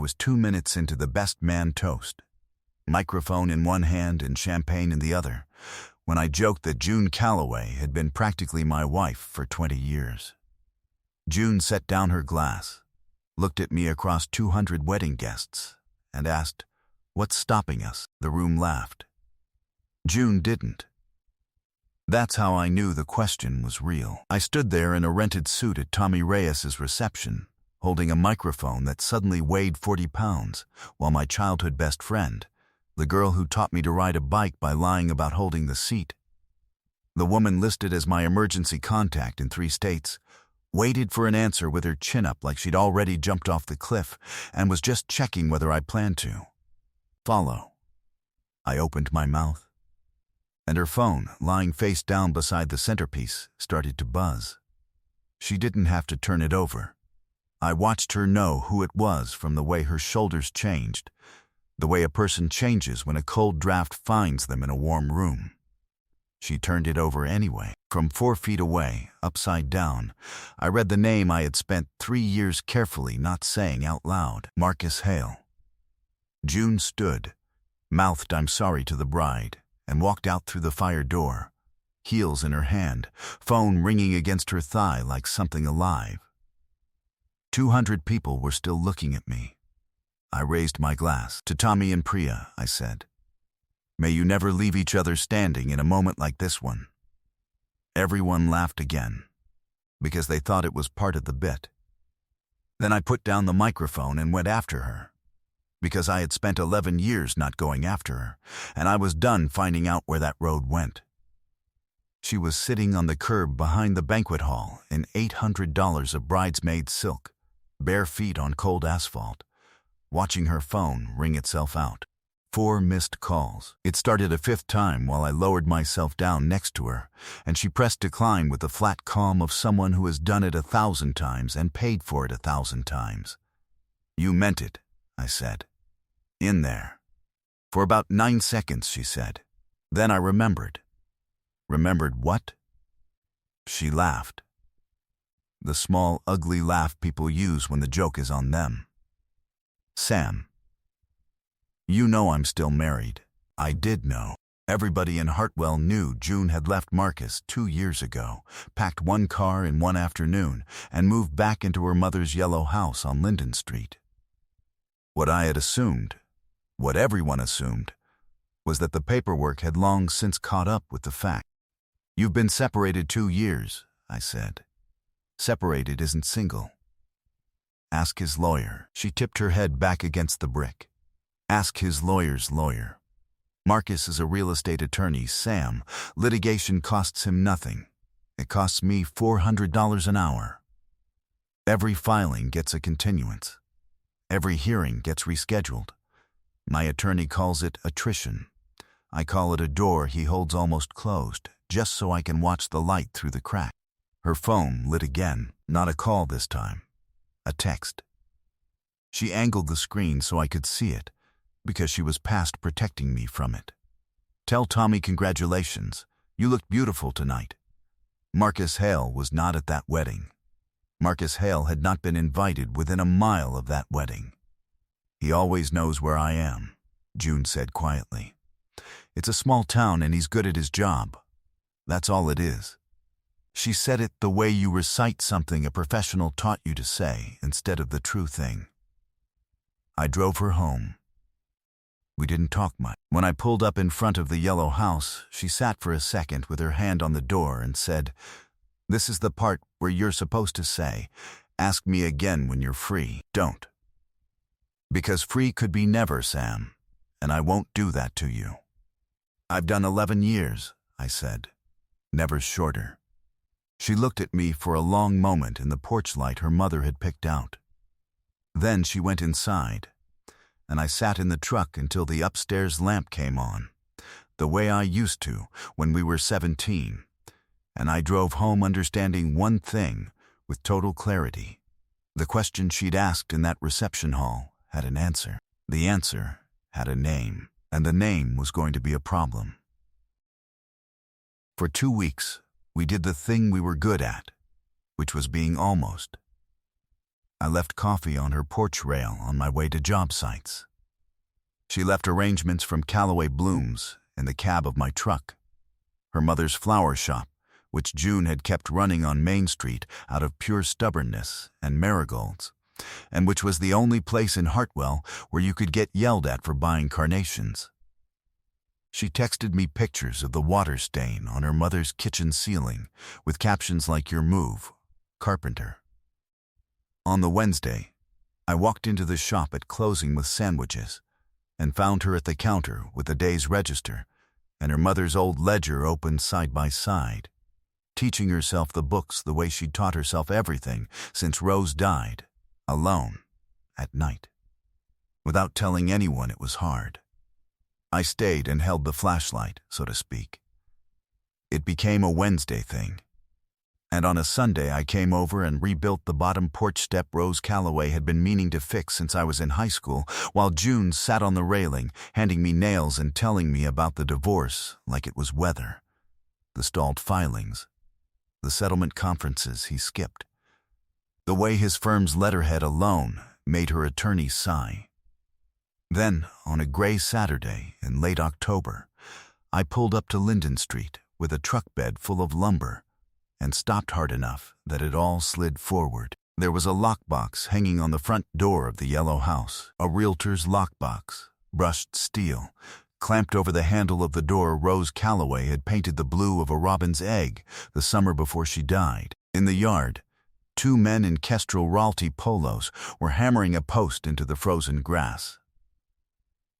was 2 minutes into the best man toast, microphone in one hand and champagne in the other, when I joked that June Calloway had been practically my wife for 20 years. June set down her glass, looked at me across 200 wedding guests, and asked, "What's stopping us?" The room laughed. June didn't. That's how I knew the question was real. I stood there in a rented suit at Tommy Reyes's reception, holding a microphone that suddenly weighed 40 pounds, while my childhood best friend, the girl who taught me to ride a bike by lying about holding the seat, the woman listed as my emergency contact in 3 states, waited for an answer with her chin up like she'd already jumped off the cliff and was just checking whether I planned to follow. I opened my mouth, and her phone, lying face down beside the centerpiece, started to buzz. She didn't have to turn it over. I watched her know who it was from the way her shoulders changed, the way a person changes when a cold draft finds them in a warm room. She turned it over anyway. From 4 feet away, upside down, I read the name I had spent 3 years carefully not saying out loud. Marcus Hale. June stood, mouthed "I'm sorry" to the bride, and walked out through the fire door, heels in her hand, phone ringing against her thigh like something alive. 200 people were still looking at me. I raised my glass. "To Tommy and Priya," I said. "May you never leave each other standing in a moment like this one." Everyone laughed again, because they thought it was part of the bit. Then I put down the microphone and went after her, because I had spent 11 years not going after her, and I was done finding out where that road went. She was sitting on the curb behind the banquet hall in $800 of bridesmaid silk, bare feet on cold asphalt, watching her phone ring itself out. 4 missed calls. It started a 5th time while I lowered myself down next to her, and she pressed decline with the flat calm of someone who has done it 1,000 times and paid for it 1,000 times. "You meant it," I said. "In there." For about 9 seconds, she said. Then I remembered. Remembered what? She laughed. The small, ugly laugh people use when the joke is on them. "Sam, you know I'm still married." I did know. Everybody in Hartwell knew June had left Marcus 2 years ago, packed 1 car in 1 afternoon, and moved back into her mother's yellow house on Linden Street. What I had assumed, what everyone assumed, was that the paperwork had long since caught up with the fact. "You've been separated 2 years, I said. "Separated isn't single. Ask his lawyer." She tipped her head back against the brick. "Ask his lawyer's lawyer. Marcus is a real estate attorney, Sam. Litigation costs him nothing. It costs me $400 an hour. Every filing gets a continuance. Every hearing gets rescheduled. My attorney calls it attrition. I call it a door he holds almost closed, just so I can watch the light through the crack." Her phone lit again, not a call this time. A text. She angled the screen so I could see it, because she was past protecting me from it. "Tell Tommy congratulations. You looked beautiful tonight." Marcus Hale was not at that wedding. Marcus Hale had not been invited within a mile of that wedding. "He always knows where I am," June said quietly. "It's a small town and he's good at his job. That's all it is." She said it the way you recite something a professional taught you to say instead of the true thing. I drove her home. We didn't talk much. When I pulled up in front of the yellow house, she sat for a second with her hand on the door and said, "This is the part where you're supposed to say, 'Ask me again when you're free.' Don't. Because free could be never, Sam, and I won't do that to you." "I've done 11 years, I said. "Never shorter." She looked at me for a long moment in the porch light her mother had picked out. Then she went inside, and I sat in the truck until the upstairs lamp came on, the way I used to when we were 17, and I drove home understanding one thing with total clarity. The question she'd asked in that reception hall had an answer. The answer had a name, and the name was going to be a problem. For 2 weeks, we did the thing we were good at, which was being almost. I left coffee on her porch rail on my way to job sites. She left arrangements from Callaway Blooms in the cab of my truck. Her mother's flower shop, which June had kept running on Main Street out of pure stubbornness and marigolds, and which was the only place in Hartwell where you could get yelled at for buying carnations. She texted me pictures of the water stain on her mother's kitchen ceiling with captions like "Your move, Carpenter." On the Wednesday, I walked into the shop at closing with sandwiches and found her at the counter with the day's register and her mother's old ledger open side by side, teaching herself the books the way she'd taught herself everything since Rose died, alone, at night. Without telling anyone it was hard. I stayed and held the flashlight, so to speak. It became a Wednesday thing. And on a Sunday I came over and rebuilt the bottom porch step Rose Callaway had been meaning to fix since I was in high school, while June sat on the railing, handing me nails and telling me about the divorce like it was weather, the stalled filings, the settlement conferences he skipped, the way his firm's letterhead alone made her attorney sigh. Then, on a gray Saturday in late October, I pulled up to Linden Street with a truck bed full of lumber and stopped hard enough that it all slid forward. There was a lockbox hanging on the front door of the yellow house, a realtor's lockbox, brushed steel. Clamped over the handle of the door, Rose Callaway had painted the blue of a robin's egg the summer before she died. In the yard, two men in Kestrel Ralty polos were hammering a post into the frozen grass.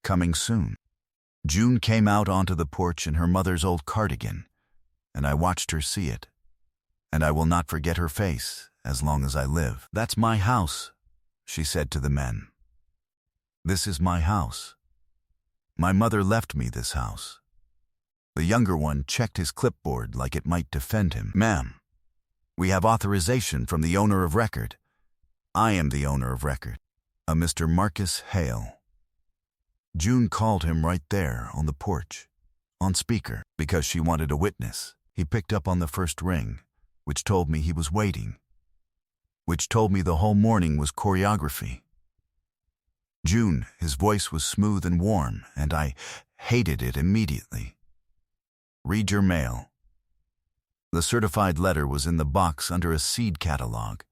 Coming soon. June came out onto the porch in her mother's old cardigan, and I watched her see it. And I will not forget her face as long as I live. "That's my house," she said to the men. "This is my house. My mother left me this house." The younger one checked his clipboard like it might defend him. "Ma'am, we have authorization from the owner of record." "I am the owner of record, a Mr. Marcus Hale." June called him right there on the porch, on speaker, because she wanted a witness. He picked up on the first ring, which told me he was waiting, which told me the whole morning was choreography. June, his voice was smooth and warm, and I hated it immediately. "Read your mail." The certified letter was in the box under a seed catalog.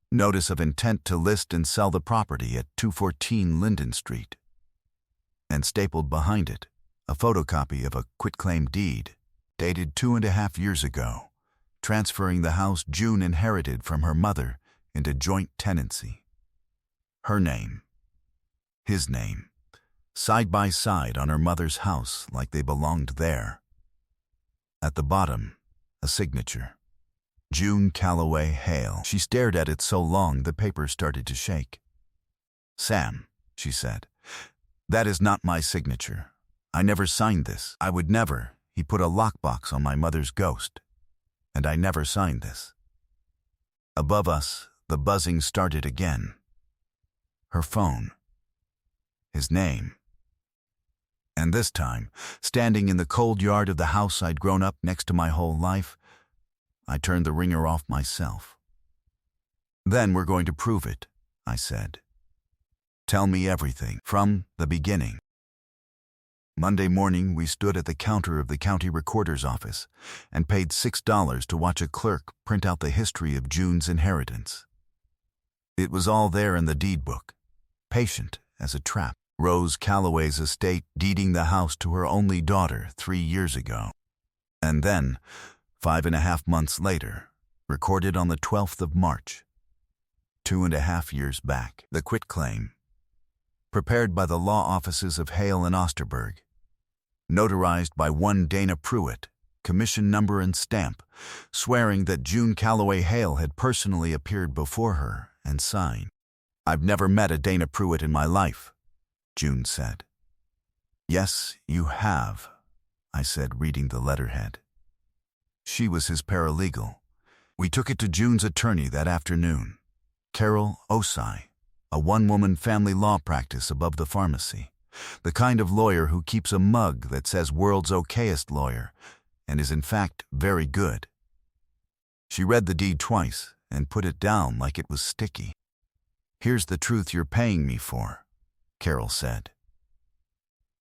Notice of intent to list and sell the property at 214 Linden Street. And stapled behind it, a photocopy of a quitclaim deed, dated 2.5 years ago, transferring the house June inherited from her mother into joint tenancy. Her name, his name, side by side on her mother's house like they belonged there. At the bottom, a signature. June Callaway Hale. She stared at it so long the paper started to shake. "Sam," she said, "that is not my signature. I never signed this. I would never." He put a lockbox on my mother's ghost, and I never signed this. Above us, the buzzing started again. Her phone. His name. And this time, standing in the cold yard of the house I'd grown up next to my whole life, I turned the ringer off myself. "Then we're going to prove it," I said. "Tell me everything, from the beginning." Monday morning, we stood at the counter of the county recorder's office and paid $6 to watch a clerk print out the history of June's inheritance. It was all there in the deed book, patient as a trap. Rose Callaway's estate deeding the house to her only daughter 3 years ago. And then, 5.5 months later, recorded on the 12th of March, 2.5 years back. The quitclaim, prepared by the law offices of Hale and Osterberg, notarized by one Dana Pruitt, commission number and stamp, swearing that June Callaway Hale had personally appeared before her and signed. "I've never met a Dana Pruitt in my life," June said. "Yes, you have," I said, reading the letterhead. She was his paralegal. We took it to June's attorney that afternoon, Carol Osai, a one-woman family law practice above the pharmacy, the kind of lawyer who keeps a mug that says world's okayest lawyer and is in fact very good. She read the deed twice and put it down like it was sticky. "Here's the truth you're paying me for," Carol said.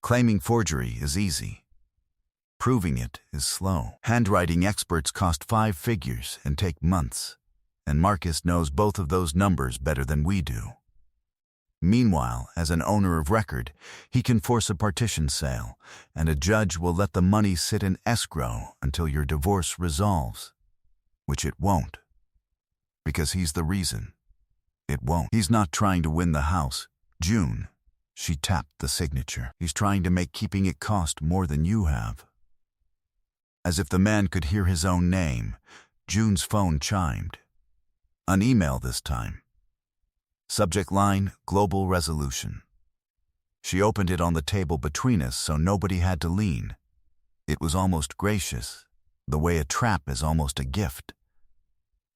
"Claiming forgery is easy. Proving it is slow. Handwriting experts cost 5 figures and take months, and Marcus knows both of those numbers better than we do. Meanwhile, as an owner of record, he can force a partition sale, and a judge will let the money sit in escrow until your divorce resolves, which it won't, because he's the reason. It won't. He's not trying to win the house, June." She tapped the signature. "He's trying to make keeping it cost more than you have." As if the man could hear his own name, June's phone chimed. An email this time. Subject line, "Global Resolution." She opened it on the table between us so nobody had to lean. It was almost gracious, the way a trap is almost a gift.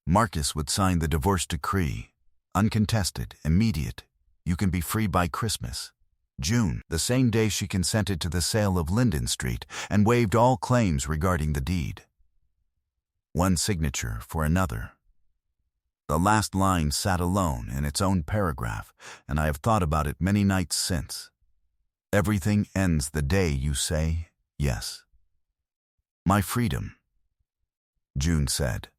Marcus would sign the divorce decree. Uncontested, immediate. You can be free by Christmas. June, the same day she consented to the sale of Linden Street and waived all claims regarding the deed. One signature for another. The last line sat alone in its own paragraph, and I have thought about it many nights since. Everything ends the day you say yes. "My freedom," June said,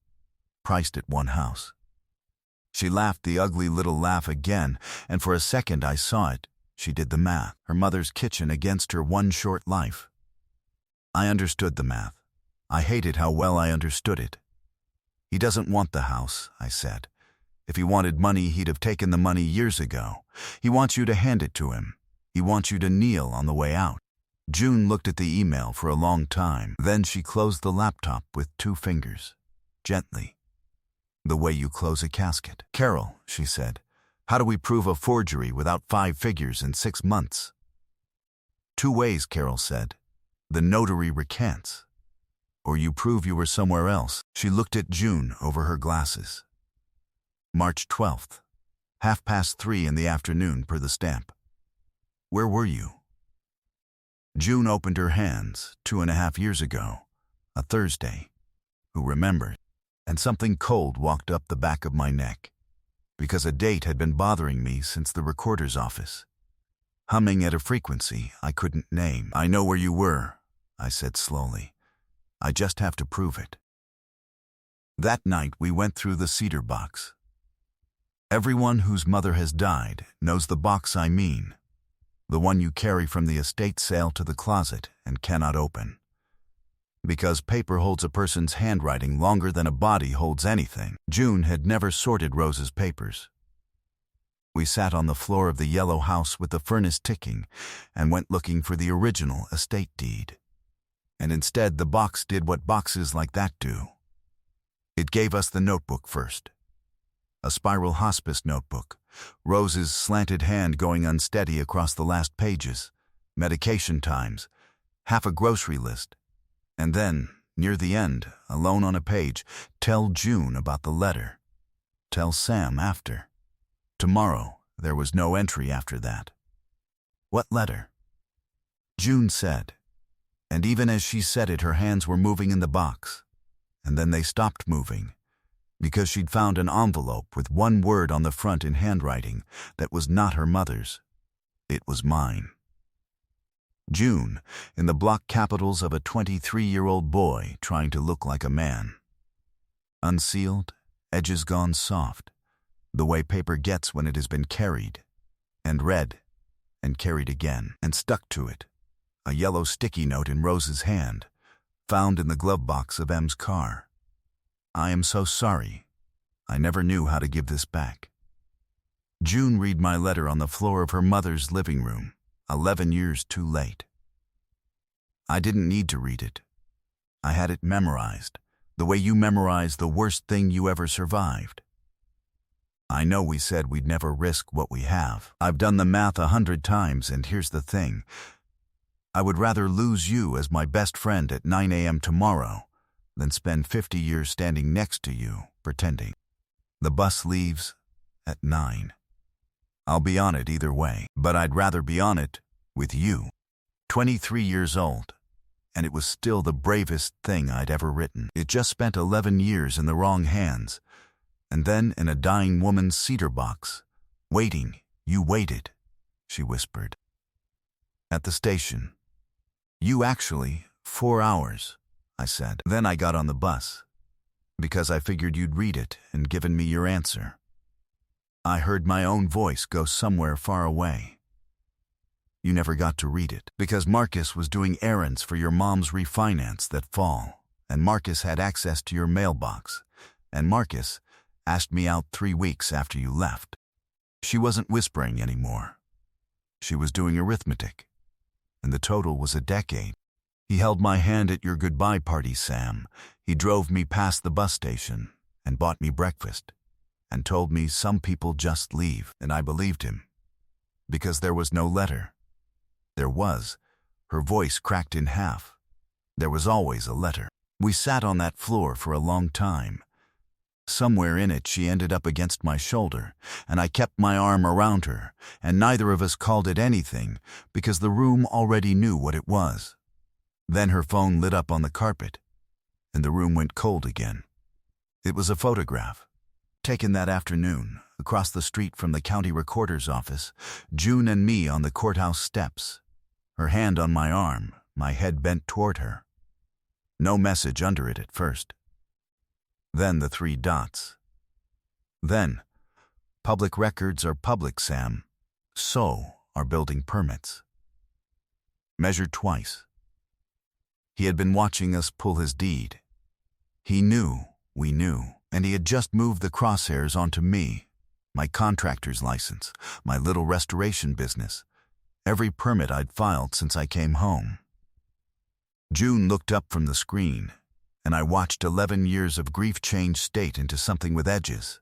"priced at one house." She laughed the ugly little laugh again, and for a second I saw it. She did the math, her mother's kitchen against her one short life. I understood the math. I hated how well I understood it. "He doesn't want the house," I said. "If he wanted money, he'd have taken the money years ago. He wants you to hand it to him. He wants you to kneel on the way out." June looked at the email for a long time. Then she closed the laptop with 2 fingers, gently, the way you close a casket. "Carol," she said, "how do we prove a forgery without 5 figures in 6 months?" "2 ways," Carol said. "The notary recants, or you prove you were somewhere else." She looked at June over her glasses. March 12th, 3:30 in the afternoon per the stamp. "Where were you?" June opened her hands 2.5 years ago, a Thursday. Who remembered? And something cold walked up the back of my neck, because a date had been bothering me since the recorder's office, humming at a frequency I couldn't name. "I know where you were," I said slowly. "I just have to prove it." That night we went through the cedar box. Everyone whose mother has died knows the box I mean, the one you carry from the estate sale to the closet and cannot open. Because paper holds a person's handwriting longer than a body holds anything. June had never sorted Rose's papers. We sat on the floor of the yellow house with the furnace ticking and went looking for the original estate deed. And instead the box did what boxes like that do. It gave us the notebook first. A spiral hospice notebook, Rose's slanted hand going unsteady across the last pages, medication times, half a grocery list. And then, near the end, alone on a page, tell June about the letter. Tell Sam after. Tomorrow, there was no entry after that. "What letter?" June said. And even as she said it, her hands were moving in the box. And then they stopped moving, because she'd found an envelope with one word on the front in handwriting that was not her mother's. It was mine. June, in the block capitals of a 23-year-old boy trying to look like a man. Unsealed, edges gone soft, the way paper gets when it has been carried, and read, and carried again, and stuck to it. A yellow sticky note in Rose's hand, found in the glove box of M's car. "I am so sorry. I never knew how to give this back." June read my letter on the floor of her mother's living room, 11 years too late. I didn't need to read it. I had it memorized, the way you memorize the worst thing you ever survived. I know we said we'd never risk what we have. I've done the math 100 times, and here's the thing. I would rather lose you as my best friend at 9 a.m. tomorrow than spend 50 years standing next to you, pretending. The bus leaves at 9. I'll be on it either way, but I'd rather be on it with you. 23 years old, and it was still the bravest thing I'd ever written. It just spent 11 years in the wrong hands, and then in a dying woman's cedar box, Waiting, you waited, she whispered. At the station. You actually, 4 hours, I said. Then I got on the bus, because I figured you'd read it and given me your answer. I heard my own voice go somewhere far away. You never got to read it, because Marcus was doing errands for your mom's refinance that fall, and Marcus had access to your mailbox, and Marcus asked me out 3 weeks after you left. She wasn't whispering anymore. She was doing arithmetic, and the total was a decade. He held my hand at your goodbye party, Sam. He drove me past the bus station and bought me breakfast and told me some people just leave, and I believed him. Because there was no letter. There was. Her voice cracked in half. There was always a letter. We sat on that floor for a long time. Somewhere in it she ended up against my shoulder, and I kept my arm around her, and neither of us called it anything because the room already knew what it was. Then her phone lit up on the carpet, and the room went cold again. It was a photograph, taken that afternoon, across the street from the county recorder's office, June and me on the courthouse steps, her hand on my arm, my head bent toward her. No message under it at first. Then the 3 dots. Then, public records are public, Sam. So are building permits. Measured twice. He had been watching us pull his deed. He knew, we knew, and he had just moved the crosshairs onto me, my contractor's license, my little restoration business, every permit I'd filed since I came home. June looked up from the screen, and I watched 11 years of grief change state into something with edges.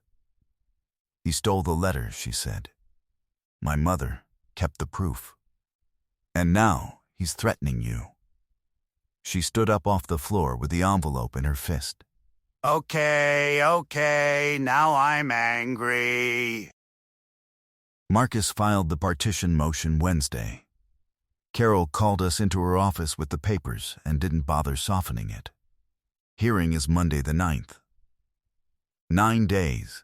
He stole the letter, she said. My mother kept the proof. And now he's threatening you. She stood up off the floor with the envelope in her fist. Okay, now I'm angry. Marcus filed the partition motion Wednesday. Carol called us into her office with the papers and didn't bother softening it. Hearing is Monday the 9th. 9 days.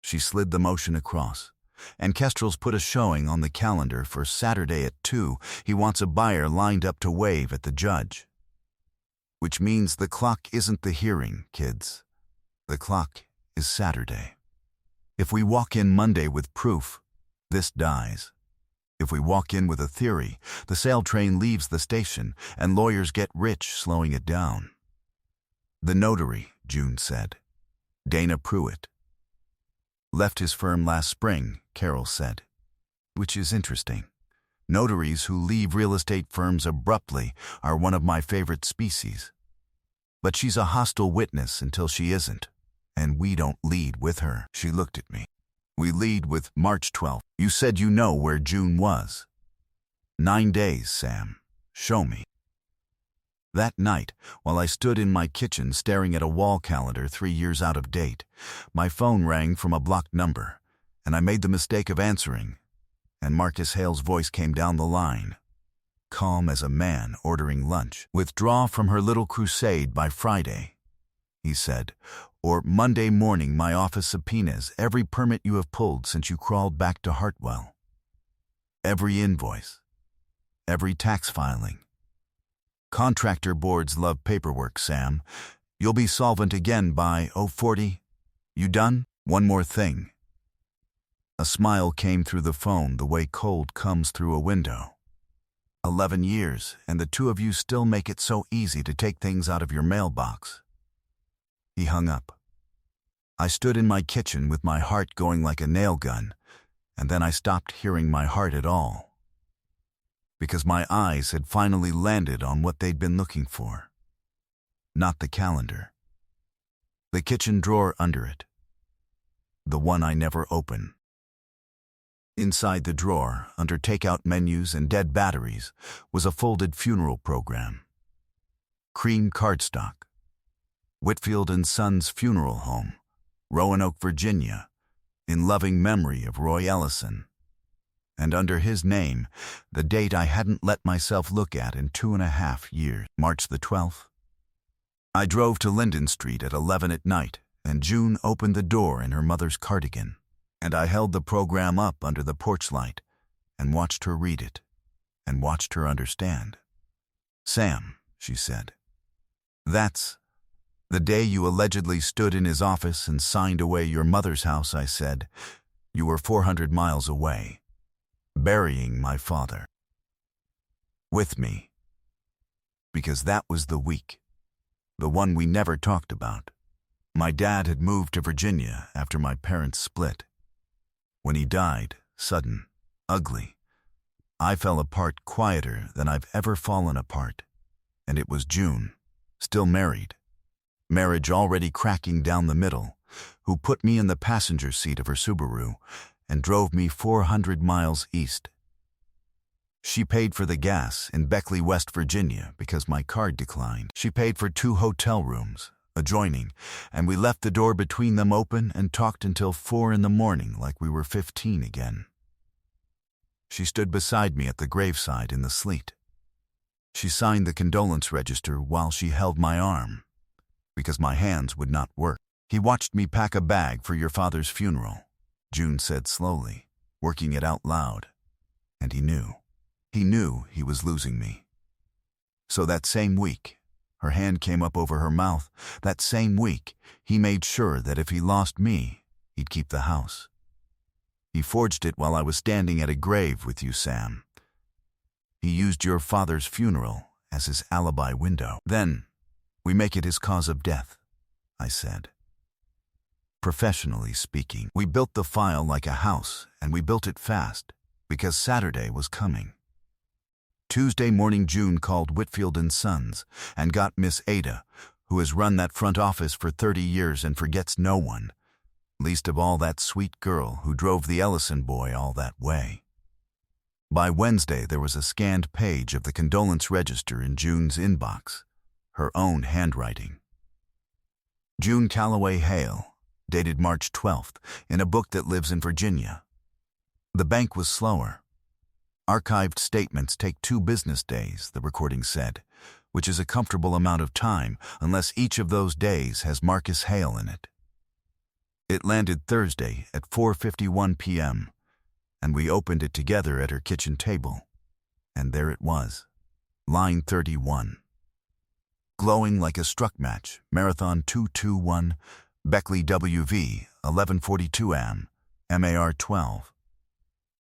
She slid the motion across, and Kestrel's put a showing on the calendar for Saturday at 2. He wants a buyer lined up to wave at the judge. Which means the clock isn't the hearing, kids. The clock is Saturday. If we walk in Monday with proof, this dies. If we walk in with a theory, the sale train leaves the station and lawyers get rich slowing it down. The notary, June said. Dana Pruitt. Left his firm last spring, Carol said. Which is interesting. Notaries who leave real estate firms abruptly are one of my favorite species. But she's a hostile witness until she isn't, and we don't lead with her. She looked at me. We lead with March 12th. You said you know where June was. 9 days, Sam. Show me. That night, while I stood in my kitchen staring at a wall calendar 3 years out of date, my phone rang from a blocked number, and I made the mistake of answering, and Marcus Hale's voice came down the line. Calm as a man ordering lunch. Withdraw from her little crusade by Friday, he said, or Monday morning my office subpoenas every permit you have pulled since you crawled back to Hartwell. Every invoice. Every tax filing. Contractor boards love paperwork, Sam. You'll be solvent again by 040. You done? One more thing. A smile came through the phone the way cold comes through a window. 11 years, and the two of you still make it so easy to take things out of your mailbox. He hung up. I stood in my kitchen with my heart going like a nail gun, and then I stopped hearing my heart at all. Because my eyes had finally landed on what they'd been looking for. Not the calendar. The kitchen drawer under it. The one I never open. Inside the drawer, under takeout menus and dead batteries, was a folded funeral program. Cream cardstock. Whitfield and Sons Funeral Home, Roanoke, Virginia, in loving memory of Roy Ellison. And under his name, the date I hadn't let myself look at in 2.5 years, March the 12th. I drove to Linden Street at 11 at night, and June opened the door in her mother's cardigan. And I held the program up under the porch light and watched her read it and watched her understand. "Sam," she said, "that's the day you allegedly stood in his office and signed away your mother's house," I said. "You were 400 miles away, burying my father. With me. Because that was the week. The one we never talked about. My dad had moved to Virginia after my parents split. When he died, sudden, ugly, I fell apart quieter than I've ever fallen apart. And it was June, still married, marriage already cracking down the middle, who put me in the passenger seat of her Subaru and drove me 400 miles east. She paid for the gas in Beckley, West Virginia, because my card declined. She paid for 2 hotel rooms, adjoining, and we left the door between them open and talked until 4 in the morning like we were 15 again. She stood beside me at the graveside in the sleet. She signed the condolence register while she held my arm, because my hands would not work. "He watched me pack a bag for your father's funeral," June said slowly, working it out loud. "And he knew. He knew he was losing me. So that same week," her hand came up over her mouth, "that same week, he made sure that if he lost me, he'd keep the house. He forged it while I was standing at a grave with you, Sam. He used your father's funeral as his alibi window. Then, we make it his cause of death," I said. "Professionally speaking, we built the file like a house, and we built it fast, because Saturday was coming. Tuesday morning, June called Whitfield & Sons and got Miss Ada, who has run that front office for 30 years and forgets no one, least of all that sweet girl who drove the Ellison boy all that way. By Wednesday, there was a scanned page of the condolence register in June's inbox, her own handwriting. June Calloway Hale, dated March 12th, in a book that lives in Virginia. The bank was slower. Archived statements take 2 business days, the recording said, which is a comfortable amount of time unless each of those days has Marcus Hale in it. It landed Thursday at 4:51 p.m., and we opened it together at her kitchen table. And there it was, line 31. Glowing like a struck match, Marathon 221, Beckley WV, 1142 AM, MAR 12.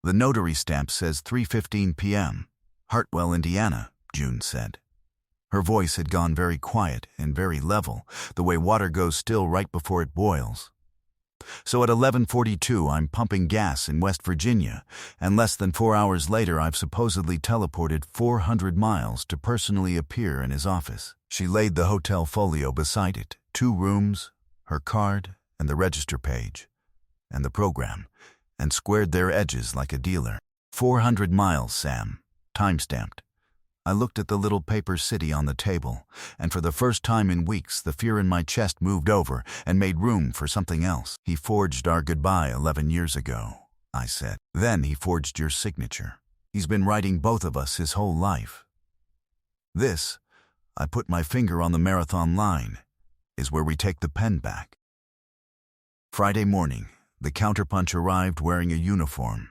The notary stamp says 3:15 p.m., Hartwell, Indiana, June said. Her voice had gone very quiet and very level, the way water goes still right before it boils. So at 11:42, I'm pumping gas in West Virginia, and less than 4 hours later, I've supposedly teleported 400 miles to personally appear in his office. She laid the hotel folio beside it, 2 rooms, her card, and the register page, and the program, and squared their edges like a dealer. 400 miles, Sam, time-stamped. I looked at the little paper city on the table, and for the first time in weeks, the fear in my chest moved over and made room for something else. "He forged our goodbye 11 years ago," I said. "Then he forged your signature. He's been writing both of us his whole life. This," I put my finger on the marathon line, "is where we take the pen back." Friday morning, the counterpunch arrived wearing a uniform.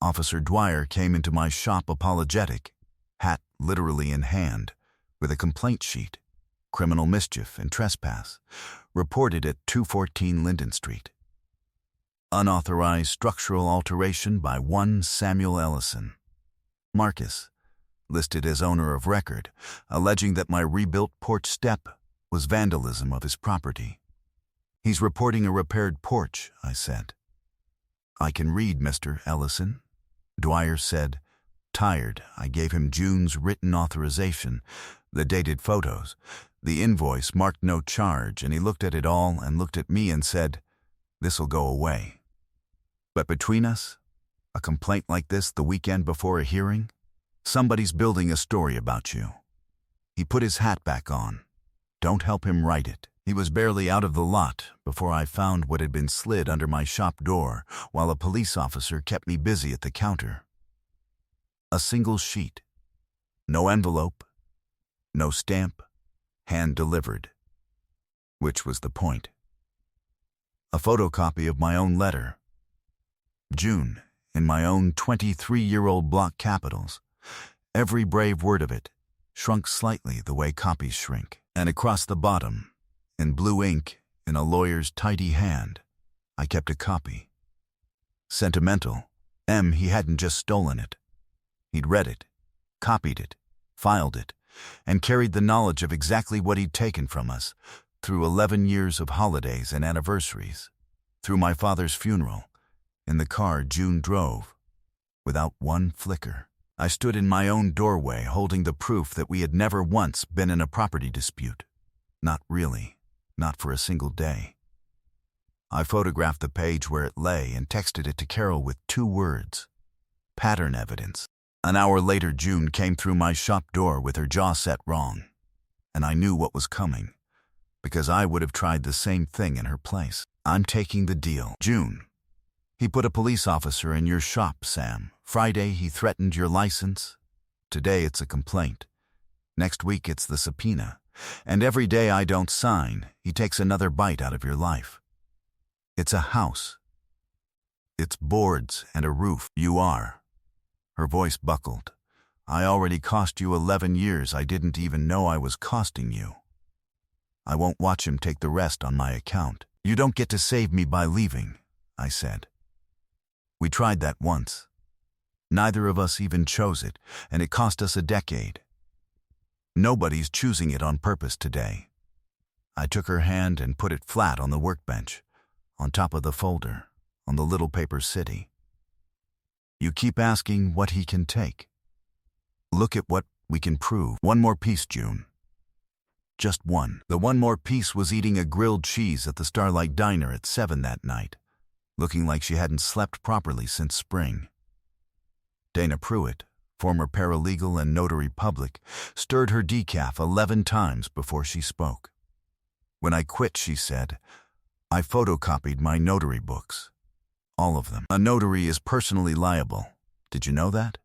Officer Dwyer came into my shop apologetic, hat literally in hand, with a complaint sheet, criminal mischief and trespass, reported at 214 Linden Street. Unauthorized structural alteration by one Samuel Ellison. Marcus, listed as owner of record, alleging that my rebuilt porch step was vandalism of his property. "He's reporting a repaired porch," I said. "I can read, Mr. Ellison," Dwyer said. Tired, I gave him June's written authorization, the dated photos, the invoice marked no charge, and he looked at it all and looked at me and said, "This'll go away." But between us, a complaint like this the weekend before a hearing? Somebody's building a story about you. He put his hat back on. Don't help him write it. He was barely out of the lot before I found what had been slid under my shop door while a police officer kept me busy at the counter. A single sheet. No envelope. No stamp. Hand-delivered. Which was the point. A photocopy of my own letter, June, in my own 23-year-old block capitals. Every brave word of it shrunk slightly the way copies shrink. And across the bottom, in blue ink, in a lawyer's tidy hand, I kept a copy. Sentimental. He hadn't just stolen it. He'd read it, copied it, filed it, and carried the knowledge of exactly what he'd taken from us through 11 years of holidays and anniversaries, through my father's funeral, in the car June drove, without one flicker. I stood in my own doorway holding the proof that we had never once been in a property dispute. Not really, not for a single day. I photographed the page where it lay and texted it to Carol with 2 words: pattern evidence. An hour later, June came through my shop door with her jaw set wrong, and I knew what was coming, because I would have tried the same thing in her place. I'm taking the deal. June. He put a police officer in your shop, Sam. Friday, he threatened your license. Today, it's a complaint. Next week, it's the subpoena. And every day I don't sign, he takes another bite out of your life. It's a house. It's boards and a roof. You are. Her voice buckled. I already cost you 11 years. I didn't even know I was costing you. I won't watch him take the rest on my account. You don't get to save me by leaving, I said. We tried that once. Neither of us even chose it, and it cost us a decade. Nobody's choosing it on purpose today. I took her hand and put it flat on the workbench, on top of the folder, on the little paper city. You keep asking what he can take. Look at what we can prove. One more piece, June. Just one. The one more piece was eating a grilled cheese at the Starlight Diner at 7 that night, looking like she hadn't slept properly since spring. Dana Pruitt, former paralegal and notary public, stirred her decaf 11 times before she spoke. When I quit, she said, I photocopied my notary books. All of them. A notary is personally liable. Did you know that?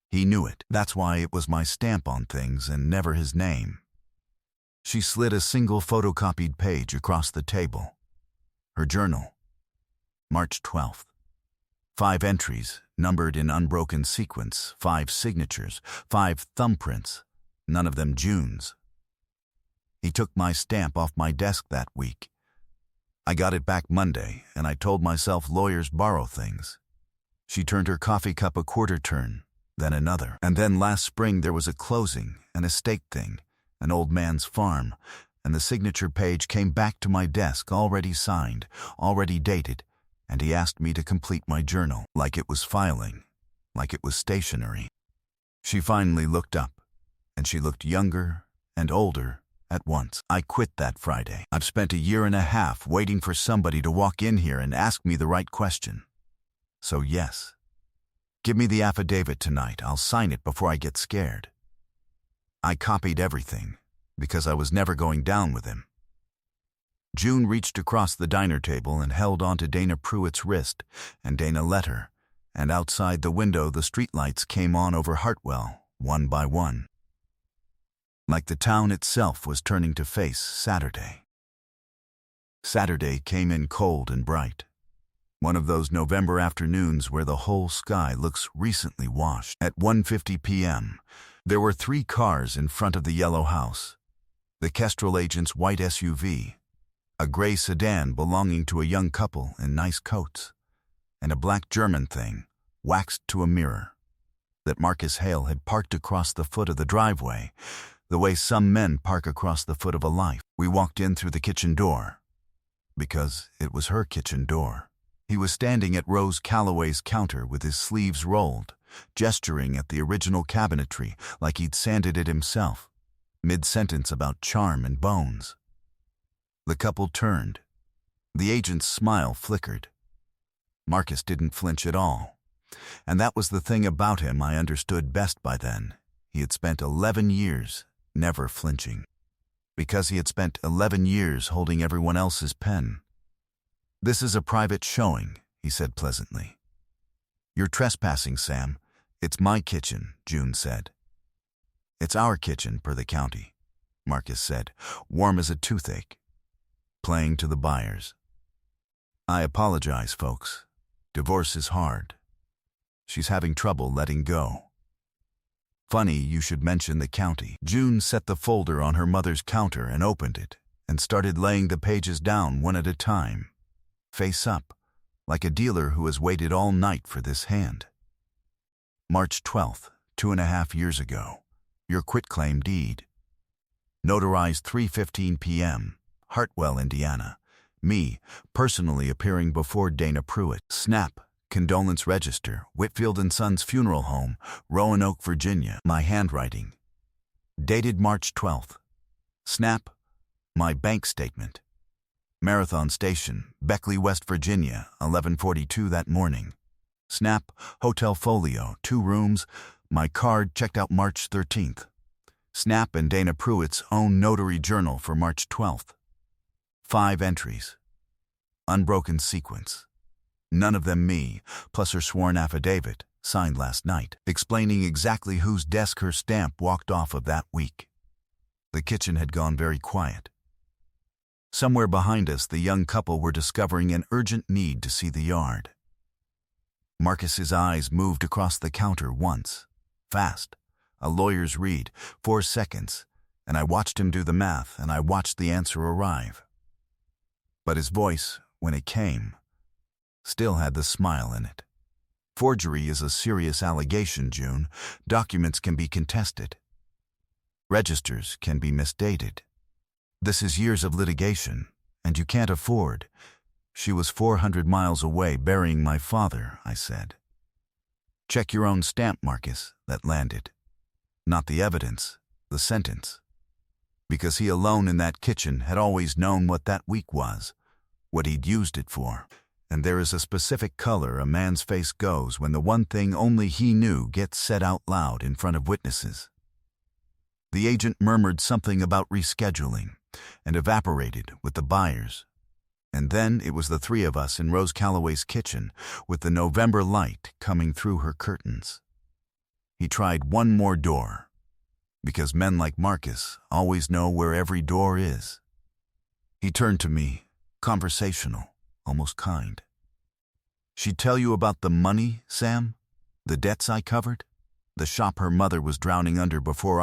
He knew it. That's why it was my stamp on things and never his name. She slid a single photocopied page across the table. Her journal. March 12th. 5 entries, numbered in unbroken sequence, 5 signatures, 5 thumbprints, none of them June's. He took my stamp off my desk that week. I got it back Monday, and I told myself lawyers borrow things. She turned her coffee cup a quarter turn, then another. And then last spring there was a closing, an estate thing, an old man's farm, and the signature page came back to my desk already signed, already dated, and he asked me to complete my journal, like it was filing, like it was stationery. She finally looked up, and she looked younger and older at once. I quit that Friday. I've spent 1.5 years waiting for somebody to walk in here and ask me the right question. So yes. Give me the affidavit tonight. I'll sign it before I get scared. I copied everything, because I was never going down with him. June reached across the diner table and held onto Dana Pruitt's wrist, and Dana let her, and outside the window the streetlights came on over Hartwell, one by one. Like the town itself was turning to face Saturday. Saturday came in cold and bright. One of those November afternoons where the whole sky looks recently washed. At 1:50 p.m., there were 3 cars in front of the yellow house. The Kestrel agent's white SUV, a gray sedan belonging to a young couple in nice coats, and a black German thing, waxed to a mirror, that Marcus Hale had parked across the foot of the driveway, the way some men park across the foot of a life. We walked in through the kitchen door, because it was her kitchen door. He was standing at Rose Calloway's counter with his sleeves rolled, gesturing at the original cabinetry like he'd sanded it himself, mid-sentence about charm and bones. The couple turned. The agent's smile flickered. Marcus didn't flinch at all, and that was the thing about him I understood best by then. He had spent 11 years never flinching, because he had spent 11 years holding everyone else's pen. This is a private showing, he said pleasantly. You're trespassing, Sam. It's my kitchen, June said. It's our kitchen, per the county, Marcus said, warm as a toothache, playing to the buyers. I apologize, folks, Divorce is hard. She's having trouble letting go. Funny you should mention the county. June set the folder on her mother's counter and opened it, and started laying the pages down one at a time, face up, like a dealer who has waited all night for this hand. March 12th, 2.5 years ago. Your quitclaim deed. Notarized 3:15 p.m., Hartwell, Indiana. Me, personally appearing before Dana Pruitt. Snap, condolence register, Whitfield & Sons Funeral Home, Roanoke, Virginia. My handwriting. Dated March 12th. Snap, my bank statement. Marathon Station, Beckley, West Virginia, 11:42 that morning. Snap, Hotel Folio, 2 rooms, my card checked out March 13th. Snap and Dana Pruitt's own notary journal for March 12th. 5 entries. Unbroken sequence. None of them me, plus her sworn affidavit, signed last night, explaining exactly whose desk her stamp walked off of that week. The kitchen had gone very quiet. Somewhere behind us, the young couple were discovering an urgent need to see the yard. Marcus's eyes moved across the counter once, fast, a lawyer's read, 4 seconds, and I watched him do the math, and I watched the answer arrive. But his voice, when it came, still had the smile in it. Forgery is a serious allegation, June. Documents can be contested. Registers can be misdated. This is years of litigation, and you can't afford. She was 400 miles away burying my father, I said. Check your own stamp, Marcus, that landed. Not the evidence, the sentence. Because he alone in that kitchen had always known what that week was, what he'd used it for. And there is a specific color a man's face goes when the one thing only he knew gets said out loud in front of witnesses. The agent murmured something about rescheduling and evaporated with the buyers. And then it was the 3 of us in Rose Calloway's kitchen with the November light coming through her curtains. He tried one more door, because men like Marcus always know where every door is. He turned to me, conversational, almost kind. She'd tell you about the money, Sam? The debts I covered? The shop her mother was drowning under before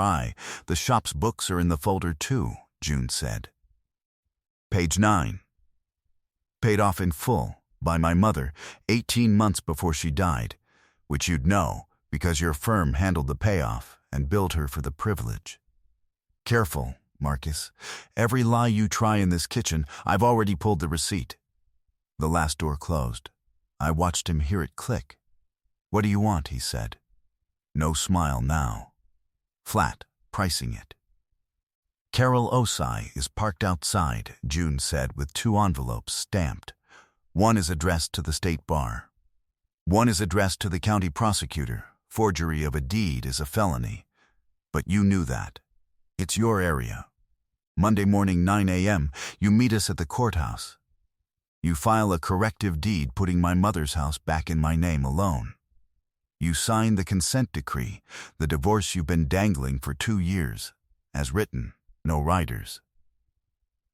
the shop's books are in the folder too, June said. Page 9. Paid off in full by my mother 18 months before she died, which you'd know because your firm handled the payoff and billed her for the privilege. Careful, Marcus. Every lie you try in this kitchen, I've already pulled the receipt. The last door closed. I watched him hear it click. What do you want, he said. No smile now. Flat, pricing it. Carol Osai is parked outside, June said, with 2 envelopes stamped. One is addressed to the state bar. One is addressed to the county prosecutor. Forgery of a deed is a felony. But you knew that. It's your area. Monday morning, 9 a.m., you meet us at the courthouse. You file a corrective deed putting my mother's house back in my name alone. You sign the consent decree, the divorce you've been dangling for 2 years, as written, no riders.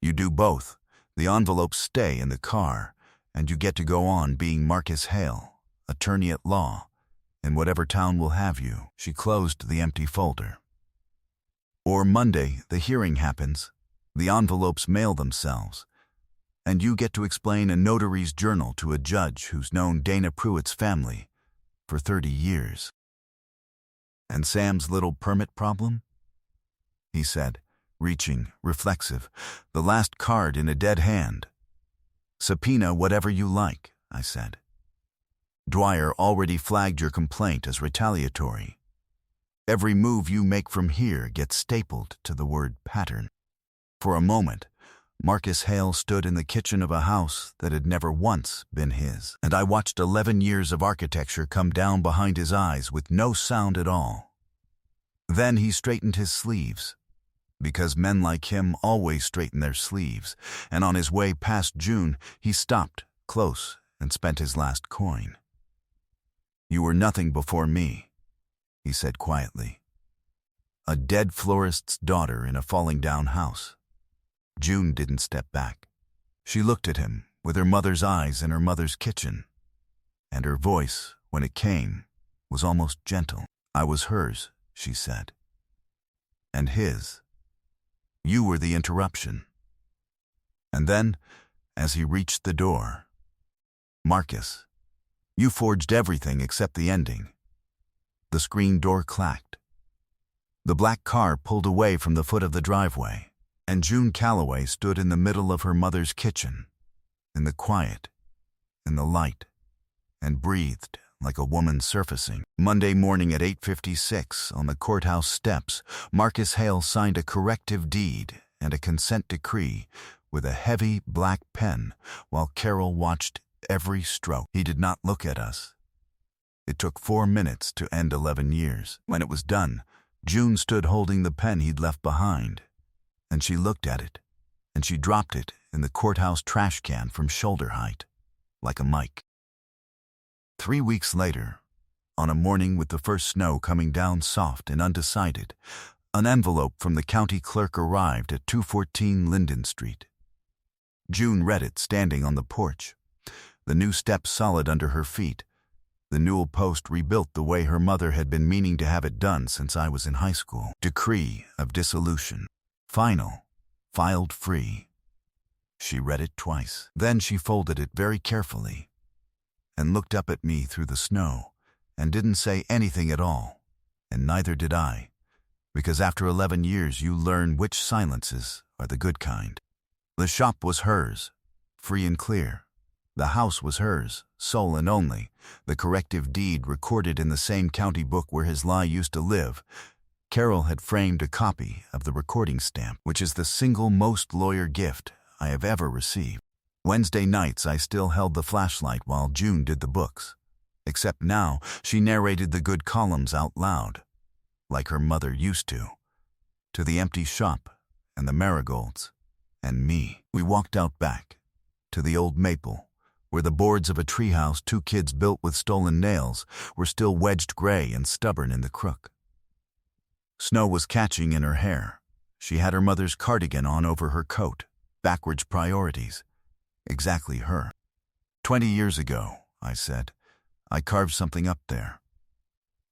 You do both. The envelopes stay in the car, and you get to go on being Marcus Hale, attorney at law, in whatever town will have you. She closed the empty folder. Or Monday, the hearing happens, the envelopes mail themselves, and you get to explain a notary's journal to a judge who's known Dana Pruitt's family for 30 years. And Sam's little permit problem? He said, reaching, reflexive, the last card in a dead hand. Subpoena whatever you like, I said. Dwyer already flagged your complaint as retaliatory. Every move you make from here gets stapled to the word pattern. For a moment, Marcus Hale stood in the kitchen of a house that had never once been his, and I watched 11 years of architecture come down behind his eyes with no sound at all. Then he straightened his sleeves, because men like him always straighten their sleeves, and on his way past June, he stopped, close, and spent his last coin. You were nothing before me, he said quietly. A dead florist's daughter in a falling-down house. June didn't step back. She looked at him with her mother's eyes in her mother's kitchen. and her voice, when it came, was almost gentle. "I was hers," she said. "And his. You were the interruption." And then, as he reached the door, "Marcus, you forged everything except the ending." The screen door clacked. The black car pulled away from the foot of the driveway, and June Calloway stood in the middle of her mother's kitchen, in the quiet, in the light, and breathed like a woman surfacing. Monday morning at 8:56, on the courthouse steps, Marcus Hale signed a corrective deed and a consent decree with a heavy black pen while Carol watched every stroke. He did not look at us. It took 4 minutes to end 11 years. When it was done, June stood holding the pen he'd left behind, and she looked at it, and she dropped it in the courthouse trash can from shoulder height, like a mic. 3 weeks later, on a morning with the first snow coming down soft and undecided, an envelope from the county clerk arrived at 214 Linden Street. June read it standing on the porch, the new steps solid under her feet, the newel post rebuilt the way her mother had been meaning to have it done since I was in high school. Decree of dissolution. Final. Filed free. She read it twice. Then she folded it very carefully and looked up at me through the snow and didn't say anything at all, and neither did I, because after 11 years you learn which silences are the good kind. The shop was hers, free and clear. The house was hers, sole and only, the corrective deed recorded in the same county book where his lie used to live. Carol had framed a copy of the recording stamp, which is the single most lawyer gift I have ever received. Wednesday nights I still held the flashlight while June did the books, except now she narrated the good columns out loud, like her mother used to the empty shop and the marigolds and me. We walked out back, to the old maple, where the boards of a treehouse 2 kids built with stolen nails were still wedged gray and stubborn in the crook. Snow was catching in her hair. She had her mother's cardigan on over her coat, backwards priorities. Exactly her. 20 years ago, I said, I carved something up there.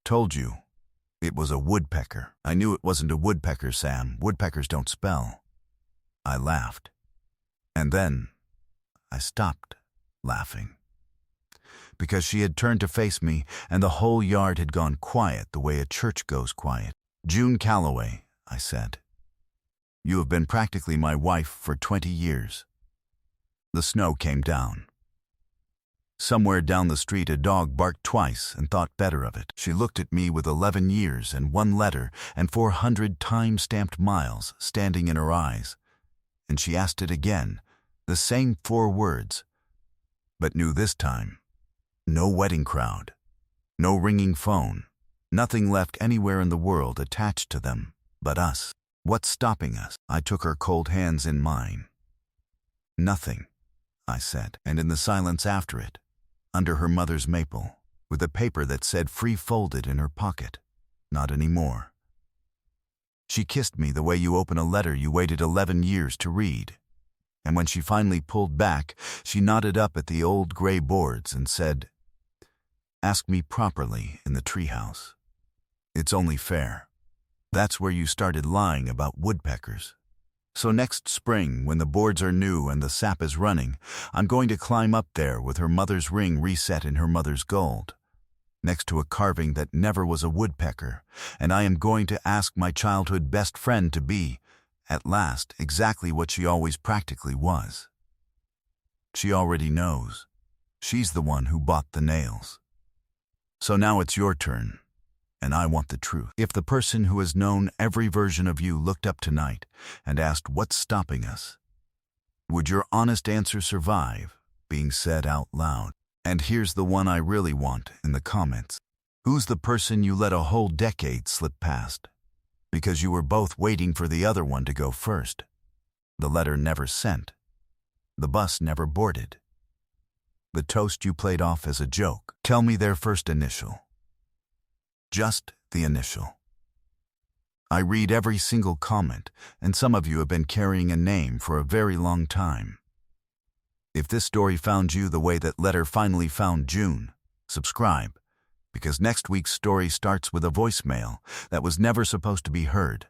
Told you. It was a woodpecker. I knew it wasn't a woodpecker, Sam. Woodpeckers don't spell. I laughed. And then I stopped laughing, because she had turned to face me and the whole yard had gone quiet the way a church goes quiet. "June Calloway," I said, "you have been practically my wife for 20 years. The snow came down. Somewhere down the street a dog barked twice and thought better of it. She looked at me with 11 years and 1 letter and 400 time-stamped miles standing in her eyes, and she asked it again, the same 4 words, but knew this time. No wedding crowd, no ringing phone, nothing left anywhere in the world attached to them but us. What's stopping us?" I took her cold hands in mine. "Nothing," I said, and in the silence after it, under her mother's maple, with a paper that said free folded in her pocket, "Not anymore." She kissed me the way you open a letter you waited 11 years to read. And when she finally pulled back, she nodded up at the old gray boards and said, "Ask me properly in the treehouse. It's only fair. That's where you started lying about woodpeckers. So next spring, when the boards are new and the sap is running, I'm going to climb up there with her mother's ring reset in her mother's gold, next to a carving that never was a woodpecker, and I am going to ask my childhood best friend to be, at last, exactly what she always practically was. She already knows. She's the one who bought the nails. So now it's your turn, and I want the truth. If the person who has known every version of you looked up tonight and asked what's stopping us, would your honest answer survive being said out loud? And here's the one I really want in the comments. Who's the person you let a whole decade slip past? Because you were both waiting for the other one to go first. The letter never sent. The bus never boarded. The toast you played off as a joke. Tell me their first initial. Just the initial. I read every single comment, and some of you have been carrying a name for a very long time. If this story found you the way that letter finally found June, Subscribe, because next week's story starts with a voicemail that was never supposed to be heard,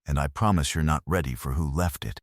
and I promise you're not ready for who left it.